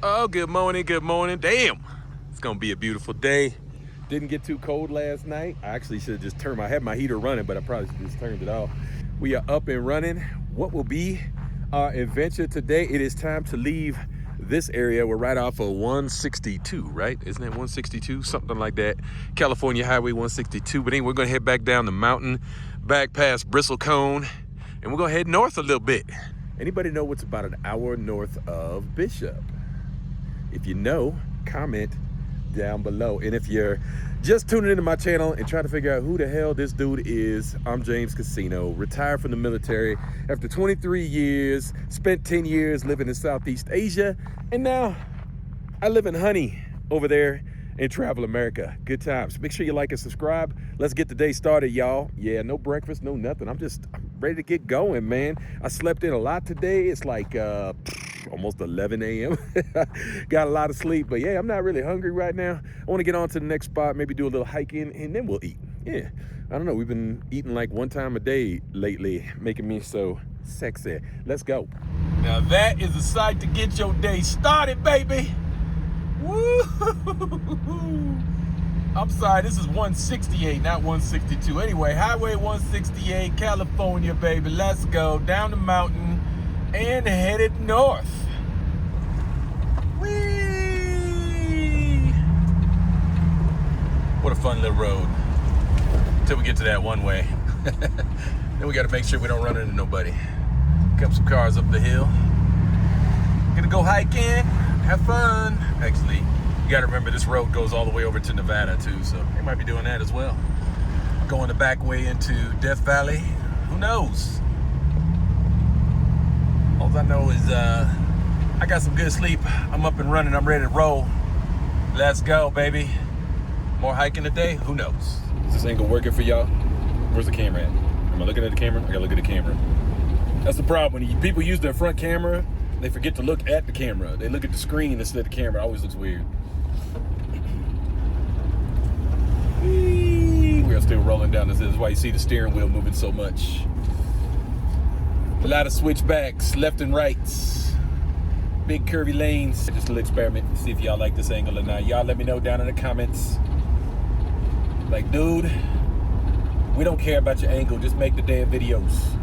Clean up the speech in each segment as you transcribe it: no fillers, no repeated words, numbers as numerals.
Oh, good morning, good morning. Damn, it's gonna be a beautiful day. Didn't get too cold last night. I actually should have just turned I had my heater running, but I probably should have just turned it off. We are up and running. What will be our adventure today? It is time to leave this area. We're right off of 162, right? Isn't it 162? Something like that. California Highway 162. But anyway, we're gonna head back down the mountain, back past Bristlecone, and we're gonna head north a little bit. Anybody know what's about an hour north of Bishop? If you know, comment down below. And if you're just tuning into my channel and trying to figure out who the hell this dude is, I'm James Casino, retired from the military after 23 years, spent 10 years living in Southeast Asia, and now I live in Honey over there in Travel America. Good times. Make sure you like and subscribe. Let's get the day started, y'all. Yeah, no breakfast, no nothing. I'm ready to get going, man. I slept in a lot today. It's like almost 11 a.m. Got a lot of sleep, but yeah, I'm not really hungry right now. I want to get on to the next spot, maybe do a little hiking, and then we'll eat. Yeah, I don't know. We've been eating like one time a day lately, making me so sexy. Let's go. Now that is a sight to get your day started, baby. Woo! I'm sorry, this is 168, not 162. Anyway, Highway 168, California, baby. Let's go down the mountain and headed north. Whee! What a fun little road. Until we get to that one way. Then we got to make sure we don't run into nobody. Got some cars up the hill. Gonna go hiking, have fun. Actually, you got to remember this road goes all the way over to Nevada too, so they might be doing that as well. Going the back way into Death Valley. Who knows? All I know is I got some good sleep. I'm up and running. I'm ready to roll. Let's go, baby. More hiking today? Who knows? Is this angle working for y'all? Where's the camera at? Am I looking at the camera? I gotta look at the camera. That's the problem. When people use their front camera, they forget to look at the camera. They look at the screen instead of the camera. It always looks weird. We are still rolling down this. This is why you see the steering wheel moving so much. A lot of switchbacks, left and rights. Big curvy lanes. Just a little experiment. See if y'all like this angle or not. Y'all let me know down in the comments. Like, dude, we don't care about your angle. Just make the damn videos.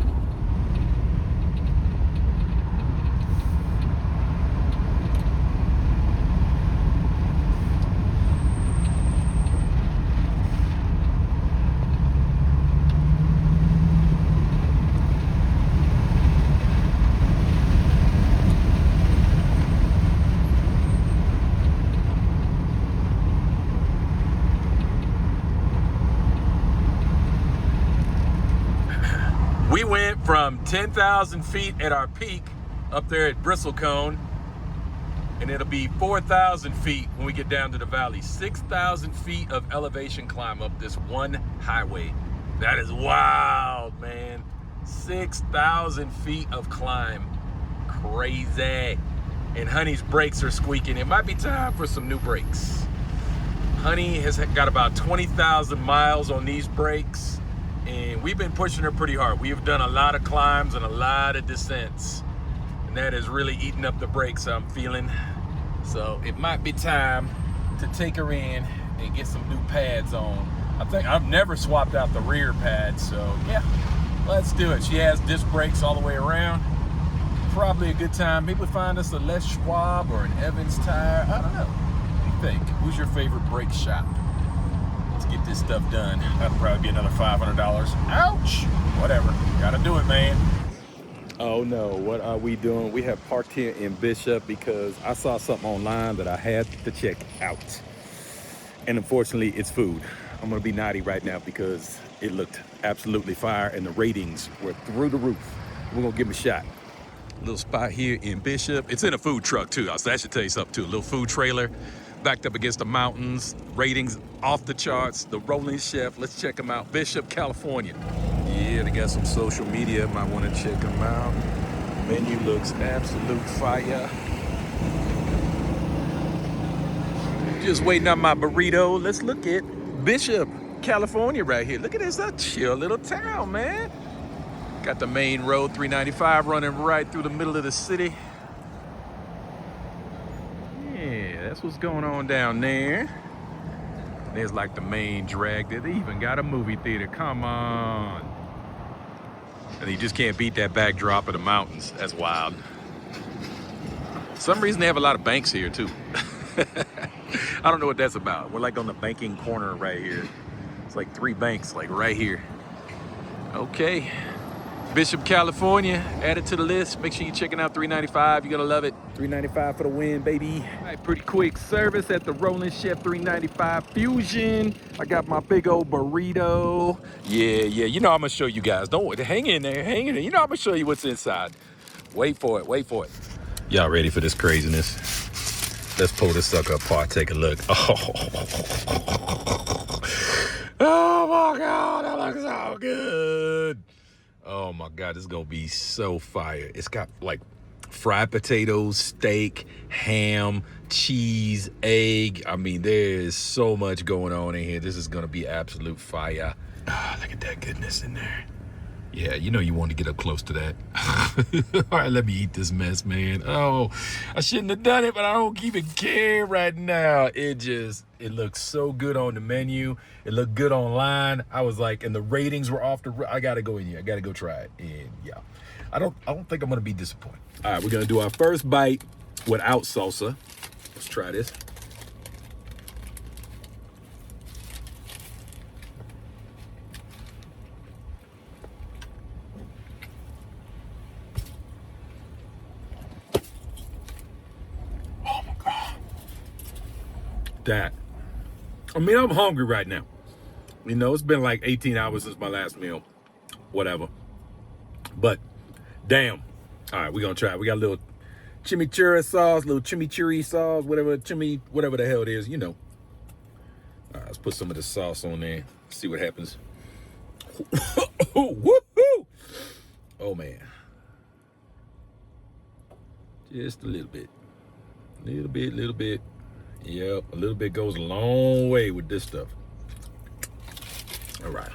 We went from 10,000 feet at our peak up there at Bristlecone, and it'll be 4,000 feet when we get down to the valley. 6,000 feet of elevation climb up this one highway. That is wild, man. 6,000 feet of climb. Crazy. And Honey's brakes are squeaking. It might be time for some new brakes. Honey has got about 20,000 miles on these brakes, and we've been pushing her pretty hard. We have done a lot of climbs and a lot of descents, and that is really eating up the brakes, I'm feeling. So it might be time to take her in and get some new pads on. I think I've never swapped out the rear pads, so yeah, let's do it. She has disc brakes all the way around. Probably a good time. Maybe find us a Les Schwab or an Evans tire. I don't know. What do you think? Who's your favorite brake shop? Let's get this stuff done. That'll probably be another $500. Ouch! Whatever. Gotta do it, man. Oh no, what are we doing? We have parked here in Bishop because I saw something online that I had to check out. And unfortunately, it's food. I'm gonna be naughty right now because it looked absolutely fire and the ratings were through the roof. We're gonna give them a shot. Little spot here in Bishop. It's in a food truck too. So that should tell you something too. A little food trailer backed up against the mountains. Ratings off the charts. The Rolling Chef. Let's check them out. Bishop, California. Yeah, they got some social media. Might want to check them out. Menu looks absolute fire. Just waiting on my burrito. Let's look at Bishop, California right here. Look at this, a chill little town, man. Got the main road, 395, running right through the middle of the city. that's what's going on down there. There's like the main drag there. They even got a movie theater. Come on. And you just can't beat that backdrop of the mountains. That's wild. For some reason they have a lot of banks here too. I don't know what that's about. We're like on the banking corner right here. It's like 3 banks like right here. Okay. Bishop, California, add it to the list. Make sure you're checking out 395. You're gonna love it. 395 for the win, baby. All right, pretty quick service at the Rolling Chef 395 Fusion. I got my big old burrito. Yeah, you know I'm gonna show you guys. Don't worry, hang in there, hang in there. You know I'm gonna show you what's inside. Wait for it, wait for it. Y'all ready for this craziness? Let's pull this sucker apart, take a look. Oh my God, that looks so good. Oh my God, this is gonna be so fire. It's got like fried potatoes, steak, ham, cheese, egg. I mean, there's so much going on in here. This is gonna be absolute fire. Ah, look at that goodness in there. Yeah, you know you want to get up close to that. All right, let me eat this mess, man. Oh, I shouldn't have done it, but I don't even care right now. It looks so good on the menu. It looked good online. I was like, and the ratings were off the, I gotta go in here. I gotta go try it. And yeah, I don't think I'm gonna be disappointed. All right, we're gonna do our first bite without salsa. Let's try this. That. I mean, I'm hungry right now. You know, it's been like 18 hours since my last meal. Whatever. But, damn. All right, we're going to try it. We got a little chimichurri sauce, little chimichurri sauce, whatever the hell it is, you know. All right, let's put some of the sauce on there. See what happens. Woo-hoo! Oh, man. Just a little bit. Little bit. Yep, a little bit goes a long way with this stuff. All right.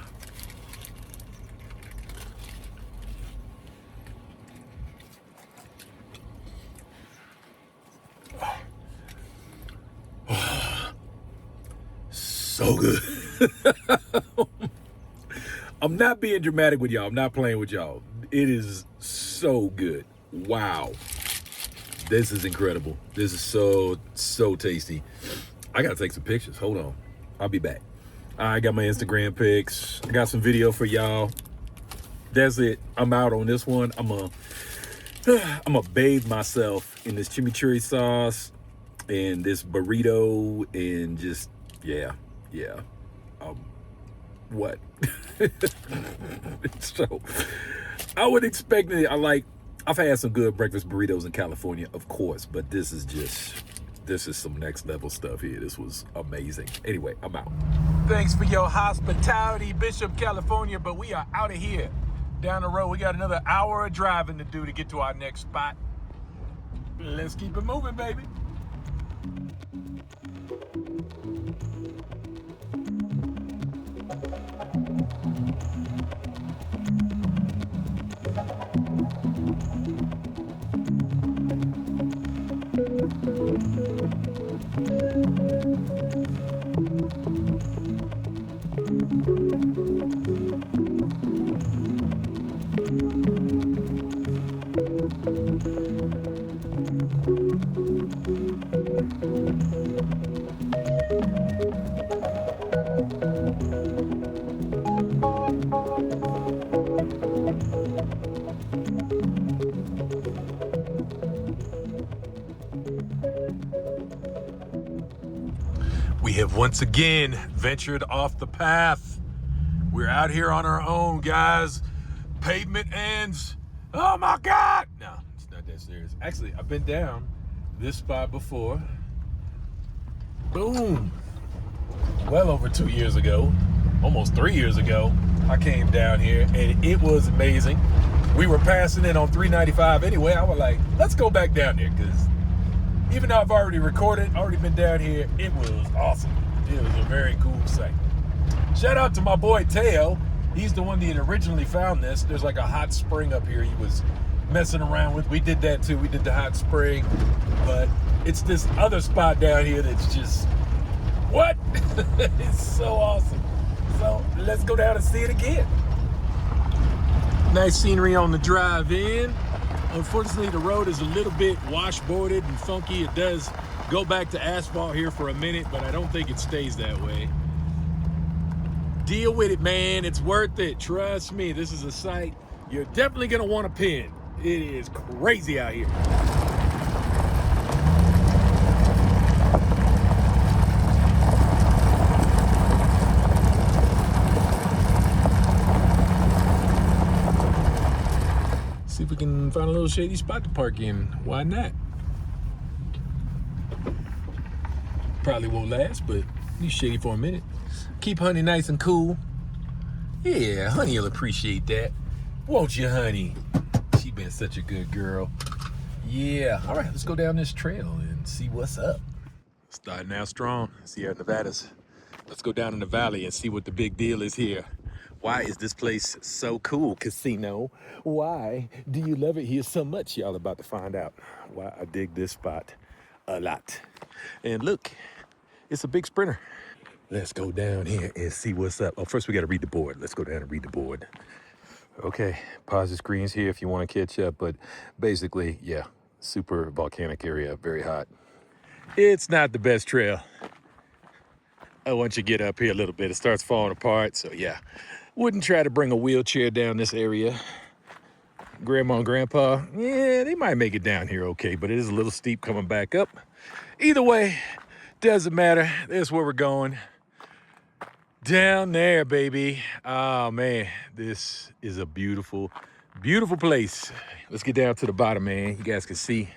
So good. I'm not being dramatic with y'all. I'm not playing with y'all. It is so good. Wow. This is incredible. This is so tasty. I gotta take some pictures. Hold on. I'll be back. I got my Instagram pics. I got some video for y'all. That's it. I'm out on this one. I'm gonna bathe myself in this chimichurri sauce and this burrito and just, yeah. What? So, I would expect it. I've had some good breakfast burritos in California, of course, but this is some next level stuff here. This was amazing. Anyway, I'm out. Thanks for your hospitality, Bishop, California, but we are out of here. Down the road, we got another hour of driving to do to get to our next spot. Let's keep it moving, baby. We have once again ventured off the path. We're out here on our own, guys. Pavement ends. Oh my God. No, it's not that serious. Actually, I've been down this spot before. Boom. Well over 2 years ago, almost 3 years ago, I came down here and it was amazing. We were passing in on 395 anyway. I was like, let's go back down there because even though I've already recorded, already been down here, it was awesome. It was a very cool sight. Shout out to my boy Teo. He's the one that originally found this. There's like a hot spring up here. He was messing around with. We did that too. We did the hot spring, but it's this other spot down here that's just, what? It's so awesome. So let's go down and see it again. Nice scenery on the drive in. Unfortunately, the road is a little bit washboarded and funky. It does go back to asphalt here for a minute, but I don't think it stays that way. Deal with it, man. It's worth it. Trust me, this is a site you're definitely gonna want to pin. It is crazy out here. See if we can find a little shady spot to park in. Why not? Probably won't last, but be shady for a minute. Keep Honey nice and cool. Yeah, Honey will appreciate that. Won't you, Honey? She been such a good girl. Yeah. All right, let's go down this trail and see what's up. Starting out strong. Sierra Nevadas. Let's go down in the valley and see what the big deal is here. Why is this place so cool, Casino? Why do you love it here so much? Y'all about to find out why I dig this spot a lot. And look, it's a big sprinter. Let's go down here and see what's up. Oh, first we got to read the board. Let's go down and read the board. Okay, pause the screens here if you want to catch up, but basically, yeah, super volcanic area, very hot. It's not the best trail. Once you get up here a little bit, it starts falling apart, so yeah. Wouldn't try to bring a wheelchair down this area. Grandma and Grandpa, yeah, they might make it down here okay, but it is a little steep coming back up. Either way, doesn't matter. That's where we're going. Down there, baby. Oh, man, this is a beautiful, beautiful place. Let's get down to the bottom, man. You guys can see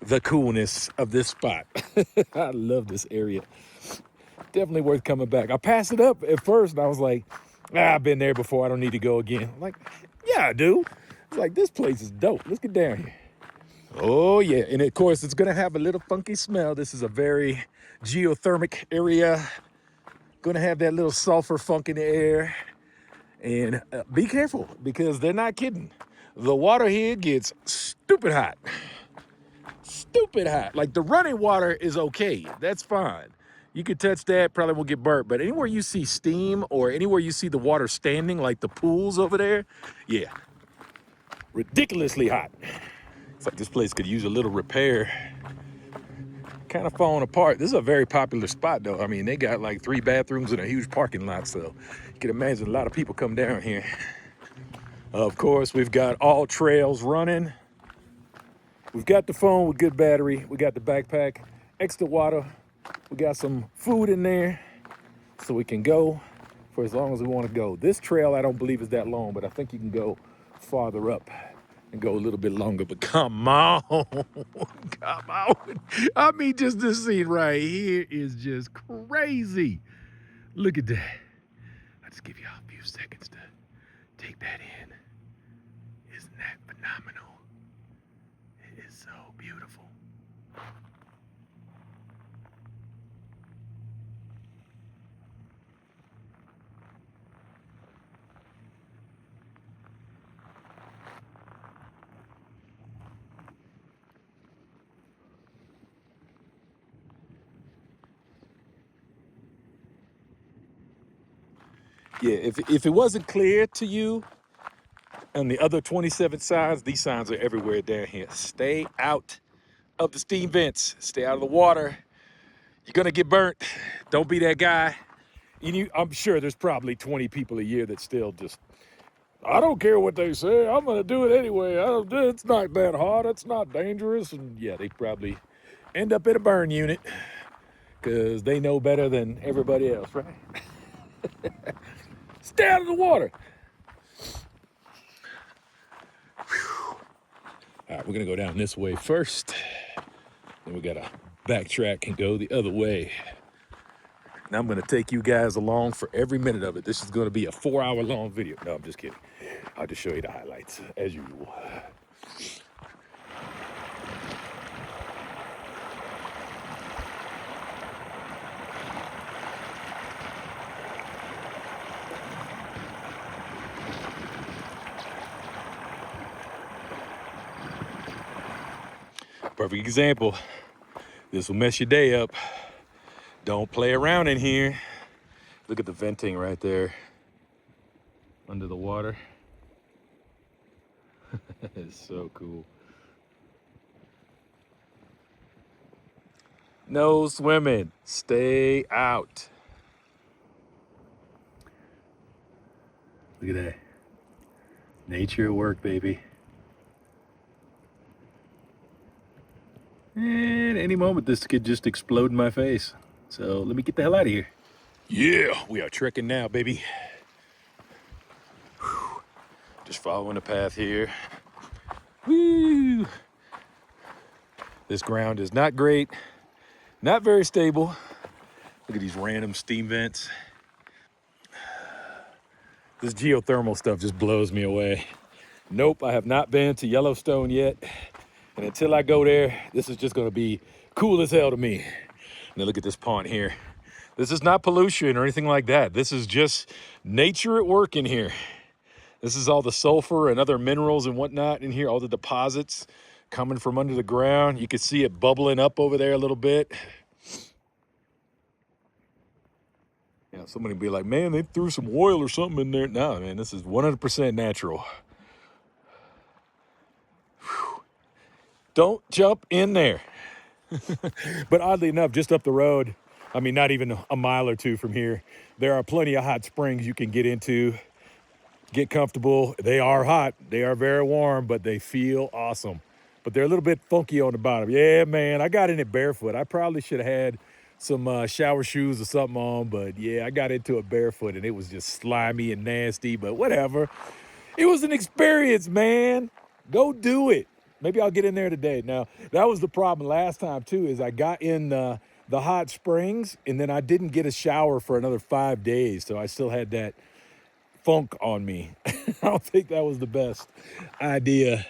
the coolness of this spot. I love this area. Definitely worth coming back. I passed it up at first, and I was like, I've been there before. I don't need to go again. I'm like, yeah, I do. It's like, this place is dope. Let's get down here. Oh, yeah. And, of course, it's going to have a little funky smell. This is a very geothermic area. Going to have that little sulfur funk in the air. And be careful, because they're not kidding. The water here gets stupid hot. Stupid hot. Like, the running water is okay. That's fine. You could touch that, probably won't get burnt. But anywhere you see steam or anywhere you see the water standing, like the pools over there, yeah, ridiculously hot. It's like this place could use a little repair. Kind of falling apart. This is a very popular spot, though. I mean, they got like 3 bathrooms and a huge parking lot, so you can imagine a lot of people come down here. Of course, we've got all trails running. We've got the phone with good battery. We got the backpack, extra water. We got some food in there so we can go for as long as we want to go. This trail, I don't believe is that long, but I think you can go farther up and go a little bit longer. But come on, come on. I mean, just this scene right here is just crazy. Look at that. I'll just give you a few seconds to take that in. Isn't that phenomenal? It is so beautiful. Yeah, if it wasn't clear to you, on the other 27 signs, these signs are everywhere down here. Stay out of the steam vents. Stay out of the water. You're going to get burnt. Don't be that guy. I'm sure there's probably 20 people a year that still just, I don't care what they say. I'm going to do it anyway. It's not that hot. It's not dangerous. And yeah, they probably end up in a burn unit because they know better than everybody else, right? Stay out of the water. Whew. All right, we're going to go down this way first. Then we got to backtrack and go the other way. Now I'm going to take you guys along for every minute of it. This is going to be a 4-hour long video. No, I'm just kidding. I'll just show you the highlights as usual. Perfect example. This will mess your day up. Don't play around in here. Look at the venting right there under the water. It's so cool. No swimming. Stay out. Look at that. Nature at work, baby. And any moment, this could just explode in my face. So let me get the hell out of here. Yeah, we are trekking now, baby. Whew. Just following the path here. Woo! This ground is not great, not very stable. Look at these random steam vents. This geothermal stuff just blows me away. Nope, I have not been to Yellowstone yet. And until I go there, this is just gonna be cool as hell to me. Now look at this pond here. This is not pollution or anything like that. This is just nature at work in here. This is all the sulfur and other minerals and whatnot in here, all the deposits coming from under the ground. You can see it bubbling up over there a little bit. Yeah, somebody be like, man, they threw some oil or something in there. No, man, this is 100% natural. Whew. Don't jump in there. But oddly enough, just up the road, I mean, not even a mile or two from here, there are plenty of hot springs you can get into, get comfortable. They are hot, they are very warm, but they feel awesome. But they're a little bit funky on the bottom. Yeah, man, I got in it barefoot. I probably should have had some shower shoes or something on, but yeah, I got into it barefoot and it was just slimy and nasty, but whatever. It was an experience, man. Go do it. Maybe I'll get in there today. Now, that was the problem last time too, is I got in the hot springs and then I didn't get a shower for another 5 days. So I still had that funk on me. I don't think that was the best idea.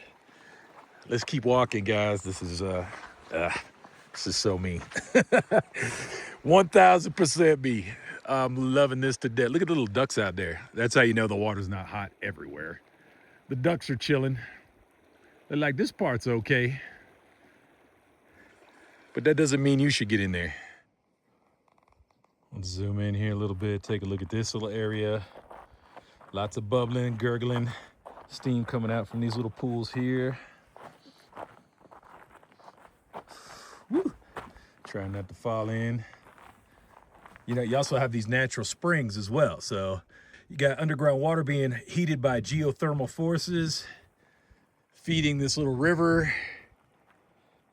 Let's keep walking, guys. This is so me. 1000% me. I'm loving this to death. Look at the little ducks out there. That's how you know the water's not hot everywhere. The ducks are chilling. They're like, this part's okay. But that doesn't mean you should get in there. Let's zoom in here a little bit. Take a look at this little area. Lots of bubbling, gurgling, steam coming out from these little pools here. Woo. Trying not to fall in. You know, you also have these natural springs as well. So you got underground water being heated by geothermal forces, feeding this little river.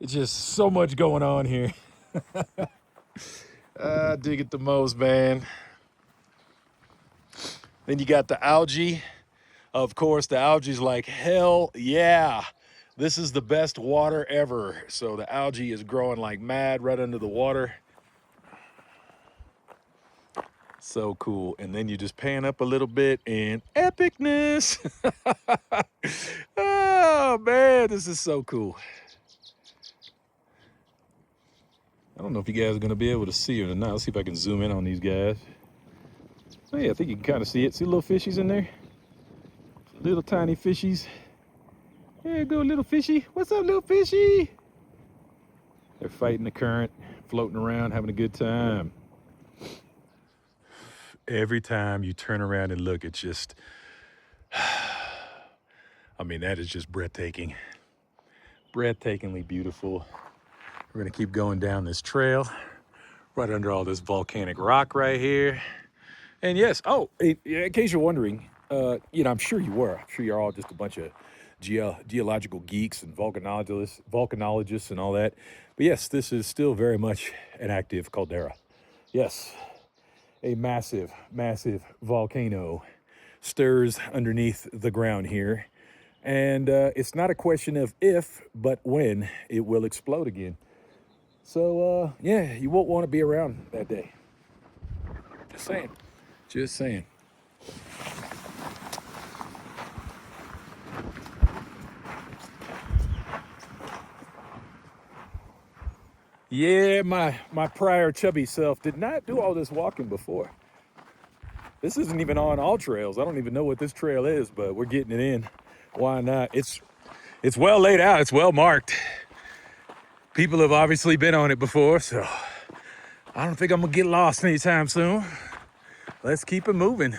It's just so much going on here. I dig it the most, man. Then you got the algae. Of course, the algae's like, hell yeah. This is the best water ever. So the algae is growing like mad right under the water. So cool. And then you just pan up a little bit and epicness. Oh man, this is so cool. I don't know if you guys are gonna be able to see it or not. Let's see if I can zoom in on these guys. Oh yeah, I think you can kind of see it. See little fishies in there? Little tiny fishies. There you go, little fishy. What's up, little fishy? They're fighting the current, floating around, having a good time. Every time you turn around and look, it's just, I mean, that is just breathtaking. Breathtakingly beautiful. We're gonna keep going down this trail, right under all this volcanic rock right here. And yes, oh, in case you're wondering, you know, I'm sure you were. I'm sure you're all just a bunch of geological geeks and volcanologists and all that. But yes, this is still very much an active caldera. Yes, a massive, massive volcano stirs underneath the ground here. And it's not a question of if, but when it will explode again. So, yeah, you won't want to be around that day. Just saying. Just saying. Yeah, my prior chubby self did not do all this walking before. This isn't even on all trails. I don't even know what this trail is, but we're getting it in. Why not? It's well laid out. It's well marked. People have obviously been on it before, so I don't think I'm gonna get lost anytime soon. Let's keep it moving.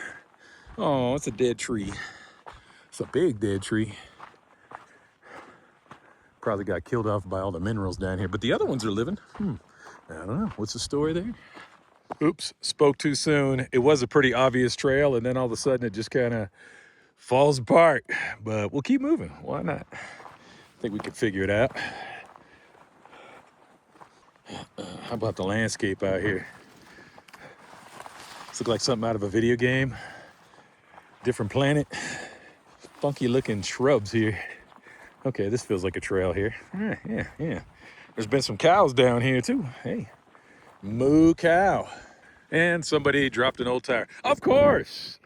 Oh, it's a dead tree. It's a big dead tree. Probably got killed off by all the minerals down here, but the other ones are living. I don't know. What's the story there? Oops, spoke too soon. It was a pretty obvious trail, and then all of a sudden it just kind of falls apart. But we'll keep moving. Why not? I think we can figure it out. How about the landscape out here? This looks like something out of a video game. Different planet. Funky looking shrubs here. Okay, this feels like a trail here. Yeah. There's been some cows down here too. Hey, moo cow. And somebody dropped an old tire. Of course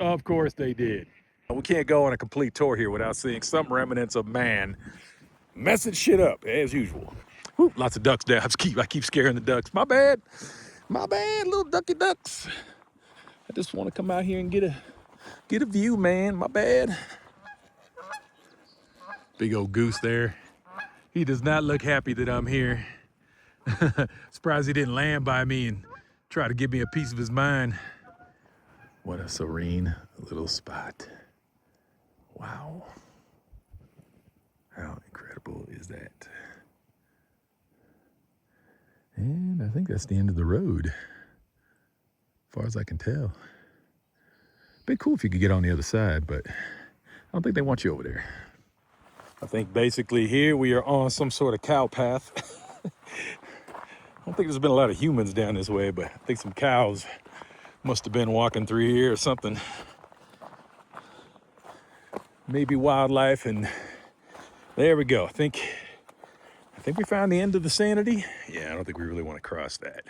they did. We can't go on a complete tour here without seeing some remnants of man messing shit up as usual. Whew, lots of ducks down. I keep scaring the ducks. My bad, little ducky ducks. I just want to come out here and get a view, man. My bad. Big old goose there. He does not look happy that I'm here. Surprised he didn't land by me and try to give me a piece of his mind. What a serene little spot. Wow. How incredible is that? And I think that's the end of the road, as far as I can tell. Be cool if you could get on the other side, but I don't think they want you over there. I think basically here we are on some sort of cow path. I don't think there's been a lot of humans down this way, but I think some cows must have been walking through here or something. Maybe wildlife, and there we go. I think we found the end of the sanity. Yeah, I don't think we really want to cross that.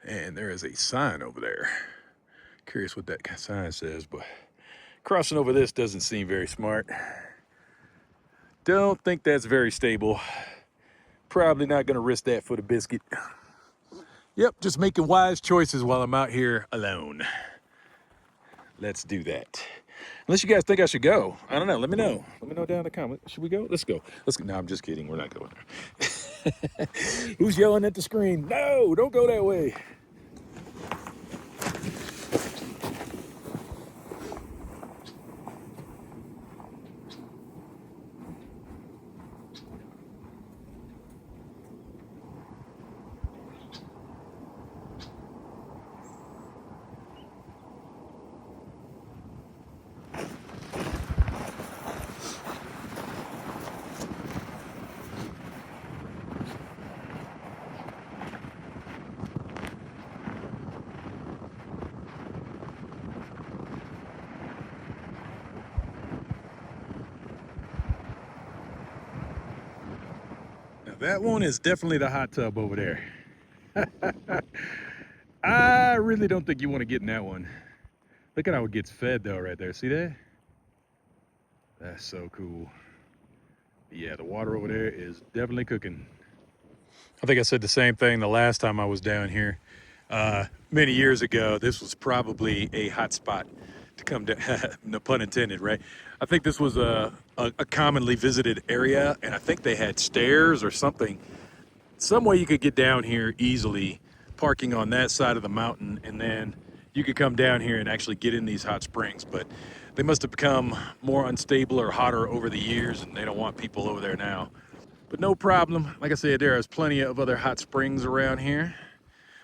And there is a sign over there. Curious what that sign says, but crossing over this doesn't seem very smart. Don't think that's very stable. Probably not gonna risk that for the biscuit. Yep, just making wise choices while I'm out here alone. Let's do that. Unless you guys think I should go. I don't know, let me know. Let me know down in the comments. Should we go? Let's go. No, I'm just kidding, we're not going there. Who's yelling at the screen? No, don't go that way. That one is definitely the hot tub over there. I really don't think you want to get in that one. Look at how it gets fed though right there. See that? That's so cool. Yeah, the water over there is definitely cooking. I think I said the same thing the last time I was down here. Many years ago, this was probably a hot spot to come to, no pun intended, right? I think this was a commonly visited area, and I think they had stairs or something. Some way you could get down here easily, parking on that side of the mountain, and then you could come down here and actually get in these hot springs. But they must have become more unstable or hotter over the years, and they don't want people over there now. But no problem. Like I said, there is plenty of other hot springs around here,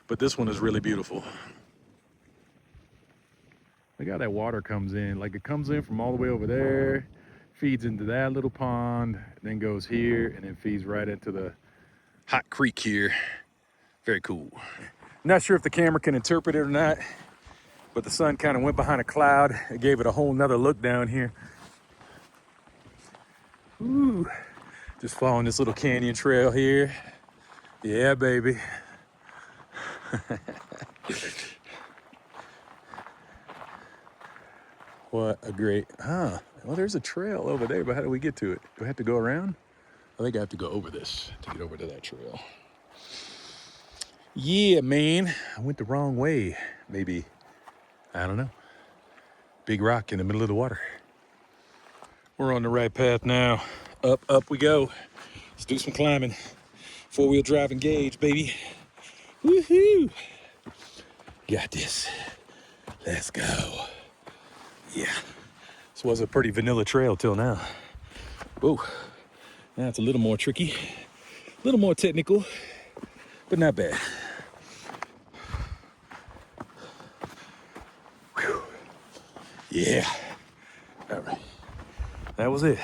but this one is really beautiful. Look how that water comes in. Like it comes in from all the way over there, feeds into that little pond, then goes here, and then feeds right into the hot creek here. Very cool. Not sure if the camera can interpret it or not, but the sun kind of went behind a cloud. It gave it a whole nother look down here. Ooh. Just following this little canyon trail here. Yeah, baby. What a great, well, there's a trail over there, but how do we get to it? Do I have to go around? I think I have to go over this to get over to that trail. Yeah, man, I went the wrong way. Maybe, I don't know. Big rock in the middle of the water. We're on the right path now. Up we go. Let's do some climbing. 4-wheel drive engage, baby. Woohoo! Got this. Let's go. Yeah. This was a pretty vanilla trail till now. Whoa. Now it's a little more tricky, a little more technical, but not bad. Whew. Yeah. All right. That was it.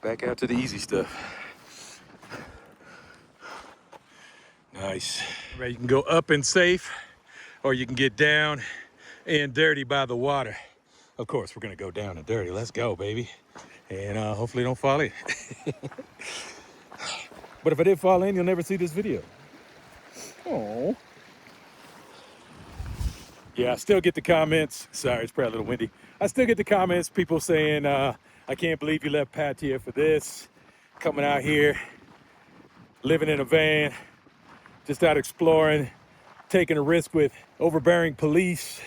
Back out to the easy stuff. Nice. Right, you can go up and safe, or you can get down and dirty by the water. Of course, we're gonna go down and dirty. Let's go, baby. And hopefully don't fall in. But if I did fall in, you'll never see this video. Oh. Yeah, I still get the comments. Sorry, it's probably a little windy. I still get the comments, people saying, I can't believe you left Pat here for this. Coming out here, living in a van, just out exploring, taking a risk with overbearing police,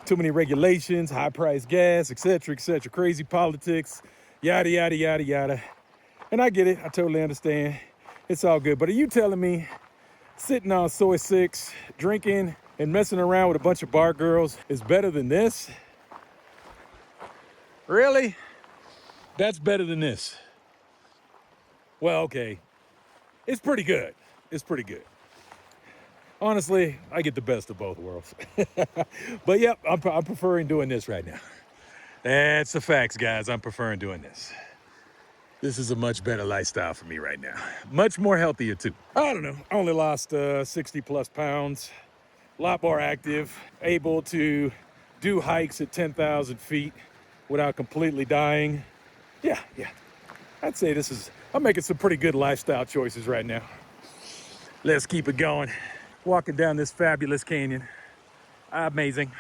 too many regulations, high price gas, etc., crazy politics, yada, yada, yada, yada. And I get it, I totally understand. It's all good. But are you telling me sitting on soy 6, drinking and messing around with a bunch of bar girls is better than this? Really? That's better than this. Well, okay. It's pretty good. It's pretty good. Honestly, I get the best of both worlds. But yep, I'm preferring doing this right now. That's the facts, guys. I'm preferring doing this. This is a much better lifestyle for me right now. Much more healthier too. I don't know. I only lost 60 plus pounds. A lot more active. Able to do hikes at 10,000 feet without completely dying. Yeah. I'd say I'm making some pretty good lifestyle choices right now. Let's keep it going. Walking down this fabulous canyon. Amazing.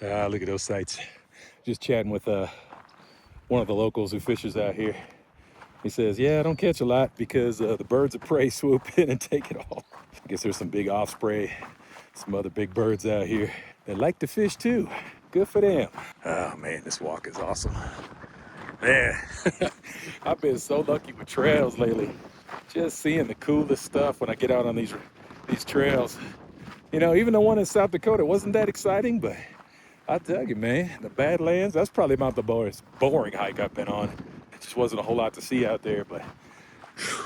Look at those sights. Just chatting with one of the locals who fishes out here. He says, yeah, I don't catch a lot because the birds of prey swoop in and take it all. I guess there's some big osprey, some other big birds out here that like to fish too. Good for them. Oh man, this walk is awesome. Man, I've been so lucky with trails lately. Just seeing the coolest stuff when I get out on these trails. You know, even the one in South Dakota wasn't that exciting, but I tell you, man, the Badlands, that's probably about the most boring hike I've been on. It just wasn't a whole lot to see out there, but whew,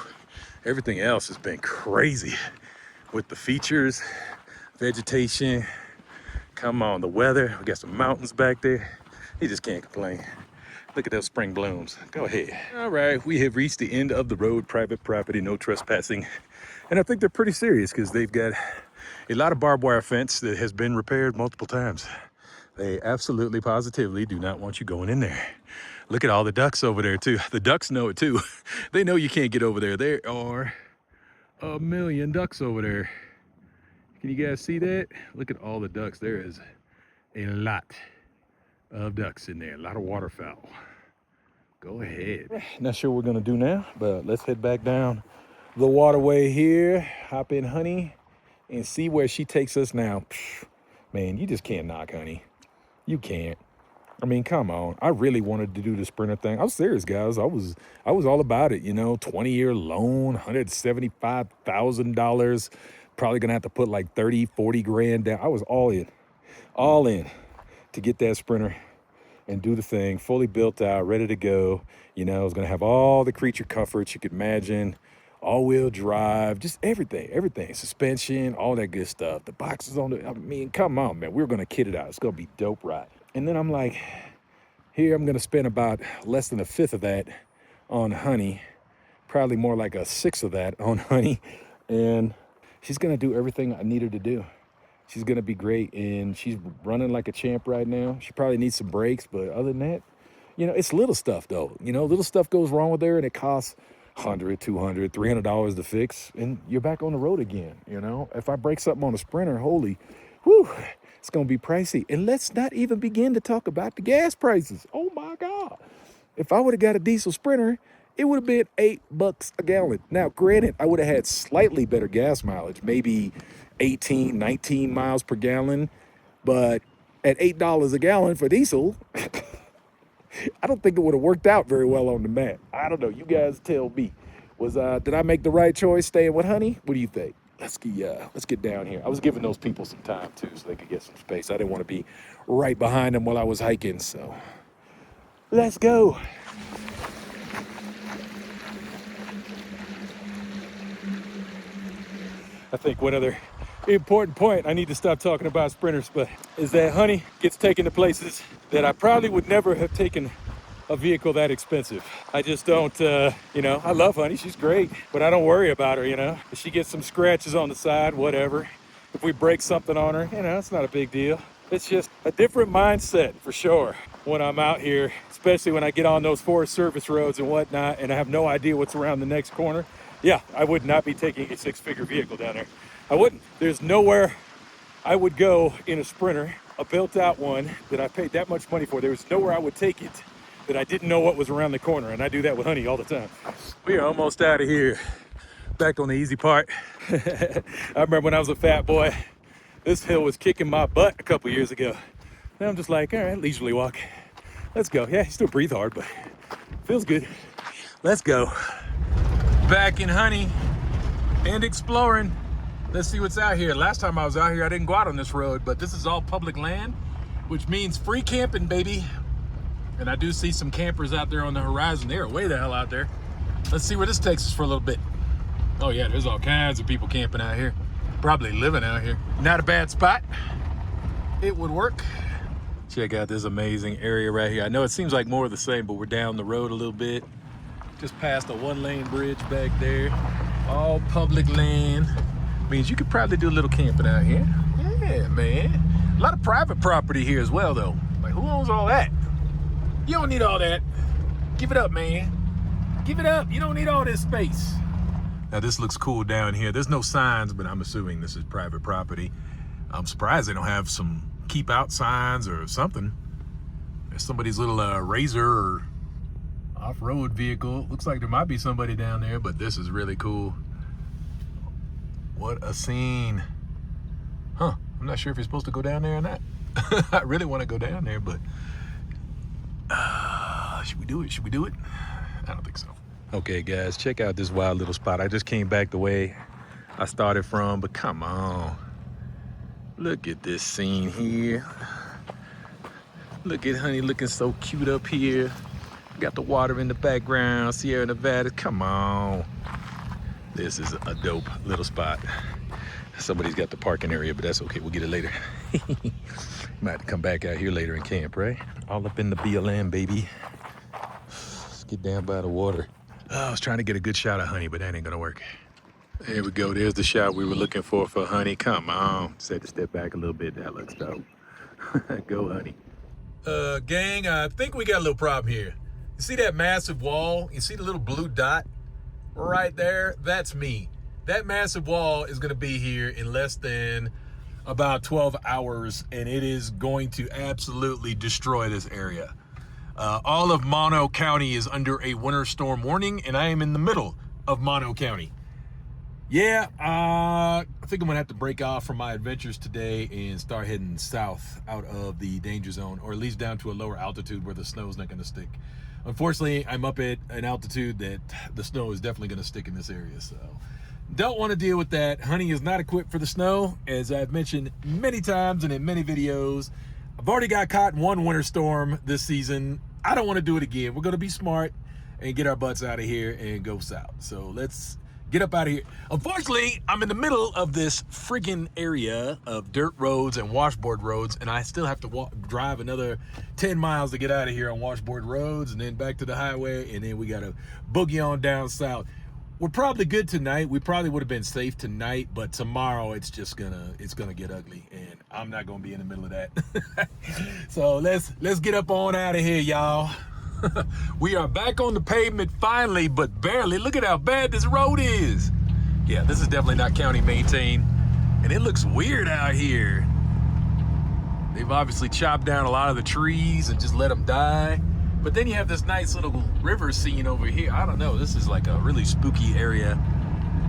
everything else has been crazy with the features, vegetation. Come on, the weather. We got some mountains back there. You just can't complain. Look at those spring blooms. Go ahead. All right, we have reached the end of the road, private property, no trespassing. And I think they're pretty serious because they've got a lot of barbed wire fence that has been repaired multiple times. They absolutely, positively do not want you going in there. Look at all the ducks over there too. The ducks know it too. They know you can't get over there. There are a million ducks over there. Can you guys see that? Look at all the ducks. There is a lot of ducks in there, a lot of waterfowl. Go ahead. Not sure what we're gonna do now, but let's head back down the waterway here, hop in Honey, and see where she takes us now. Man, you just can't knock Honey. You can't. I mean, come on. I really wanted to do the Sprinter thing. I was serious, guys. I was all about it, you know, 20-year loan, $175,000. Probably gonna have to put like 30, 40 grand down. I was all in to get that Sprinter and do the thing, fully built out, ready to go. You know, I was gonna have all the creature comforts you could imagine, all-wheel drive, just everything, suspension, all that good stuff. The boxes on the, I mean, come on, man, we're gonna kit it out. It's gonna be dope ride. And then I'm like, here I'm gonna spend about less than a fifth of that on Honey, probably more like a sixth of that on Honey, and she's gonna do everything I need her to do. She's gonna be great, and she's running like a champ right now. She probably needs some brakes, but other than that, you know, it's little stuff though. You know, little stuff goes wrong with her, and it costs $100, $200, $300 to fix, and you're back on the road again. You know, if I break something on a Sprinter, holy, whew, it's gonna be pricey. And let's not even begin to talk about the gas prices. Oh my God! If I would have got a diesel Sprinter, it would have been $8 a gallon. Now, granted, I would have had slightly better gas mileage, maybe 18, 19 miles per gallon, but at $8 a gallon for diesel, I don't think it would have worked out very well on the map. I don't know. You guys tell me. Did I make the right choice staying with Honey? What do you think? Let's get down here. I was giving those people some time too, so they could get some space. I didn't want to be right behind them while I was hiking, so let's go. I think one other important point, I need to stop talking about sprinters, but is that Honey gets taken to places that I probably would never have taken a vehicle that expensive. I just don't, I love Honey, she's great, but I don't worry about her, If she gets some scratches on the side, whatever. If we break something on her, it's not a big deal. It's just a different mindset for sure when I'm out here, especially when I get on those Forest Service roads and whatnot, and I have no idea what's around the next corner. Yeah, I would not be taking a six-figure vehicle down there. I wouldn't. There's nowhere I would go in a Sprinter, a built-out one that I paid that much money for. There was nowhere I would take it that I didn't know what was around the corner, and I do that with Honey all the time. We are almost out of here. Back on the easy part. I remember when I was a fat boy, this hill was kicking my butt a couple years ago. Now I'm just like, all right, leisurely walk. Let's go. Yeah, you still breathe hard, but feels good. Let's go. Back in Honey and exploring. Let's see what's out here. Last time I was out here, I didn't go out on this road, but this is all public land, which means free camping, baby. And I do see some campers out there on the horizon. They're way the hell out there. Let's see where this takes us for a little bit. Oh yeah, there's all kinds of people camping out here. Probably living out here. Not a bad spot. It would work. Check out this amazing area right here. I know it seems like more of the same, but we're down the road a little bit. Just past a one-lane bridge back there. All public land. Means you could probably do a little camping out here. Yeah, man. A lot of private property here as well, though. Like, who owns all that? You don't need all that. Give it up, man. Give it up. You don't need all this space. Now, this looks cool down here. There's no signs, but I'm assuming this is private property. I'm surprised they don't have some keep out signs or something. There's somebody's little Razor or off-road vehicle. Looks like there might be somebody down there, but this is really cool. What a scene. Huh, I'm not sure if you're supposed to go down there or not. I really want to go down there, but should we do it? Should we do it? I don't think so. Okay, guys, check out this wild little spot. I just came back the way I started from, but come on. Look at this scene here. Look at Honey looking so cute up here. Got the water in the background, Sierra Nevada, come on. This is a dope little spot. Somebody's got the parking area, but that's okay, we'll get it later. Might have to come back out here later and camp, right? All up in the BLM, baby. Let's get down by the water. Oh, I was trying to get a good shot of Honey, but that ain't gonna work. There we go, there's the shot we were looking for Honey. Come on, just had to step back a little bit, that looks dope. Go, Honey. Gang, I think we got a little problem here. You see that massive wall? You see the little blue dot right there? That's me. That massive wall is gonna be here in less than about 12 hours, and it is going to absolutely destroy this area. All of Mono County is under a winter storm warning, and I am in the middle of Mono County. Yeah, I think I'm gonna have to break off from my adventures today and start heading south out of the danger zone, or at least down to a lower altitude where the snow's not gonna stick. Unfortunately, I'm up at an altitude that the snow is definitely gonna stick in this area, so don't want to deal with that. Honey is not equipped for the snow, as I've mentioned many times and in many videos. I've already got caught in one winter storm this season. I don't want to do it again. We're gonna be smart and get our butts out of here and go south. So let's get up out of here. Unfortunately, I'm in the middle of this friggin' area of dirt roads and washboard roads, and I still have to drive another 10 miles to get out of here on washboard roads, and then back to the highway, and then we gotta boogie on down south. We're probably good tonight. We probably would have been safe tonight, but tomorrow it's gonna get ugly, and I'm not gonna be in the middle of that. So let's get up on out of here, y'all. We are back on the pavement finally, but barely. Look at how bad this road is. Yeah, this is definitely not county maintained, and it looks weird out here. They've obviously chopped down a lot of the trees and just let them die. But then you have this nice little river scene over here. I don't know, this is like a really spooky area.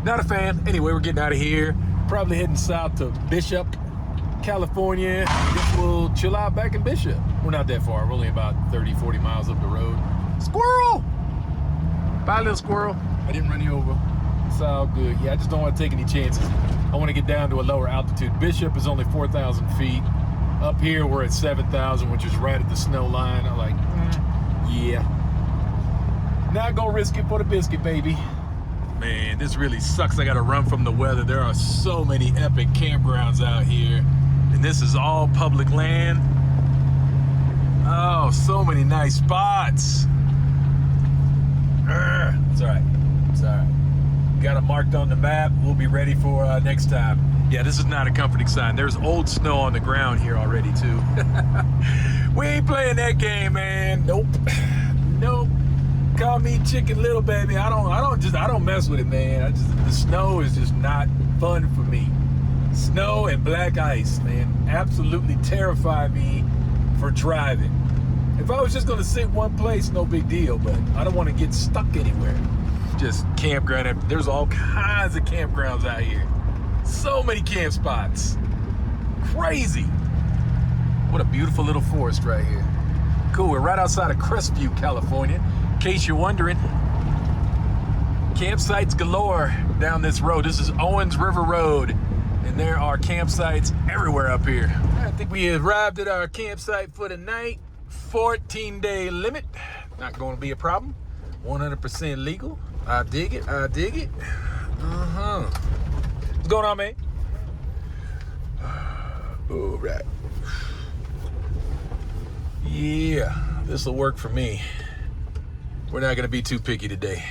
Not a fan. Anyway, we're getting out of here. Probably heading south to Bishop, California. I guess we'll chill out back in Bishop. We're not that far. We're only about 30, 40 miles up the road. Squirrel! Bye, little squirrel. I didn't run you over. It's all good. Yeah, I just don't want to take any chances. I want to get down to a lower altitude. Bishop is only 4,000 feet. Up here, we're at 7,000, which is right at the snow line. I'm like, yeah. Not gonna risk it for the biscuit, baby. Man, this really sucks. I gotta run from the weather. There are so many epic campgrounds out here. And this is all public land. Oh, so many nice spots. It's all right. It's all right. Got it marked on the map. We'll be ready for next time. Yeah, this is not a comforting sign. There's old snow on the ground here already too. We ain't playing that game, man. Nope. Nope. Call me Chicken Little, baby. I don't mess with it, man. The snow is just not fun for me. Snow and black ice, man, absolutely terrify me for driving. If I was just gonna sit one place, no big deal, but I don't want to get stuck anywhere. Just campground. There's all kinds of campgrounds out here. So many camp spots. Crazy. What a beautiful little forest right here. Cool, we're right outside of Crestview, California. In case you're wondering, campsites galore down this road. This is Owens River Road, and there are campsites everywhere up here. I think we arrived at our campsite for the night. 14-day limit. Not going to be a problem. 100% legal. I dig it. I dig it. What's going on, man? All right. Yeah, this will work for me. We're not gonna be too picky today.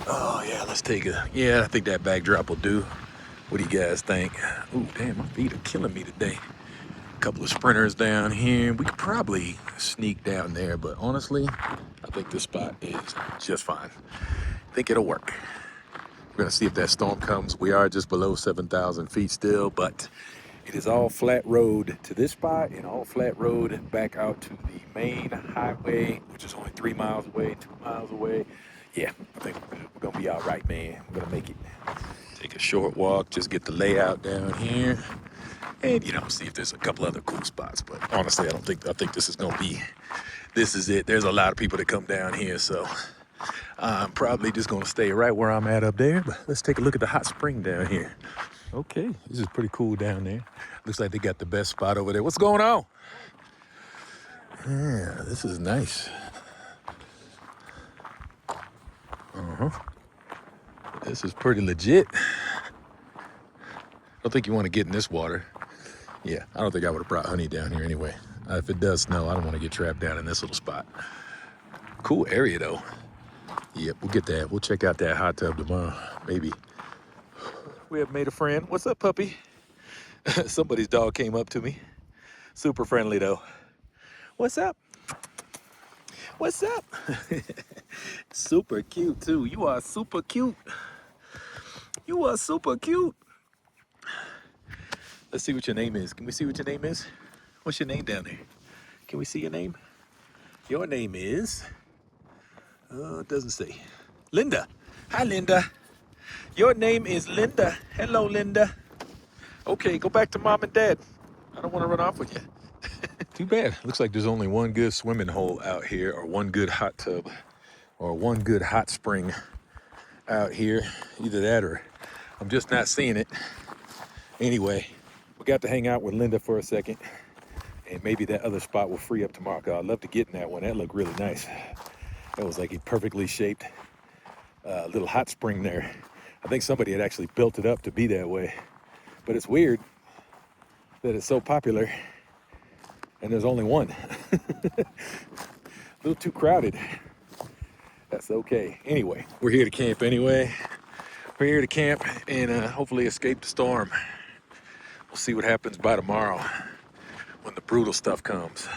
Oh yeah, let's take a, yeah, I think that backdrop will do. What do you guys think? Ooh, damn, my feet are killing me today. A couple of sprinters down here. We could probably sneak down there, but honestly, I think this spot is just fine. I think it'll work. We're gonna see if that storm comes. We are just below 7,000 feet still, but it is all flat road to this spot and all flat road back out to the main highway, which is only 3 miles away, 2 miles away. Yeah, I think we're gonna be all right, man. We're gonna make it. Take a short walk, just get the layout down here, and see if there's a couple other cool spots. But honestly, I think this is gonna be, this is it. There's a lot of people that come down here, so I'm probably just gonna stay right where I'm at up there. But let's take a look at the hot spring down here. Okay, this is pretty cool down there. Looks like they got the best spot over there. What's going on? Yeah, this is nice. This is pretty legit. I don't think you want to get in this water. Yeah, I don't think I would have brought honey down here anyway. If it does snow, I don't want to get trapped down in this little spot. Cool area though. Yep, we'll get that. We'll check out that hot tub tomorrow, maybe. We have made a friend. What's up, puppy? Somebody's dog came up to me. Super friendly though. What's up? What's up? Super cute too. You are super cute. You are super cute. Let's see what your name is. Can we see what your name is? What's your name down there? Can we see your name? Your name is, it doesn't say. Linda. Hi, Linda. Your name is Linda. Hello, Linda. Okay, go back to mom and dad. I don't want to run off with you. Too bad. Looks like there's only one good swimming hole out here, or one good hot tub, or one good hot spring out here. Either that or I'm just not seeing it. Anyway, we got to hang out with Linda for a second, and maybe that other spot will free up tomorrow. I'd love to get in that one. That looked really nice. That was like a perfectly shaped little hot spring there. I think somebody had actually built it up to be that way. But it's weird that it's so popular and there's only one. A little too crowded. That's okay. Anyway, we're here to camp anyway. We're here to camp and hopefully escape the storm. We'll see what happens by tomorrow when the brutal stuff comes.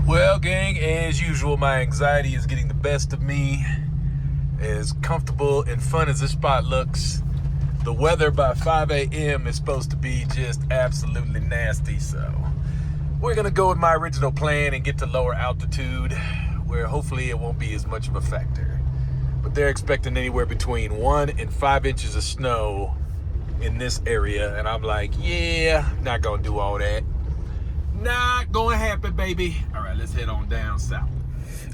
Well, gang, as usual, my anxiety is getting the best of me. As comfortable and fun as this spot looks, the weather by 5 a.m. is supposed to be just absolutely nasty, so we're gonna go with my original plan and get to lower altitude where hopefully it won't be as much of a factor. But they're expecting anywhere between 1 and 5 inches of snow in this area, and I'm like, yeah, not gonna do all that. Not gonna happen, baby. All right, let's head on down south.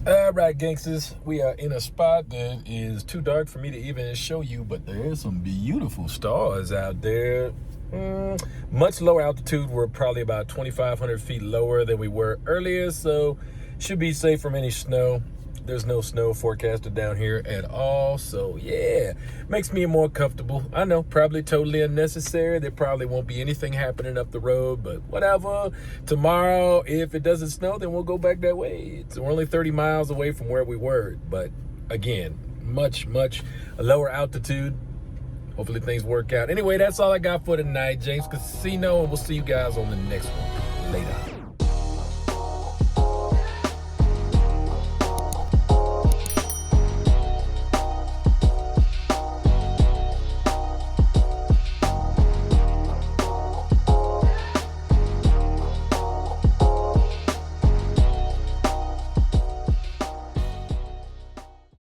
All right, gangsters, we are in a spot that is too dark for me to even show you, but there is some beautiful stars out there. Much lower altitude. We're probably about 2,500 feet lower than we were earlier, so should be safe from any snow. There's no snow forecasted down here at all, so yeah, makes me more comfortable. I know, probably totally unnecessary. There probably won't be anything happening up the road, but whatever. Tomorrow, if it doesn't snow, then we'll go back that way. We're only 30 miles away from where we were, but again, much lower altitude. Hopefully things work out. Anyway, that's all I got for tonight. James Casino, and we'll see you guys on the next one. Later.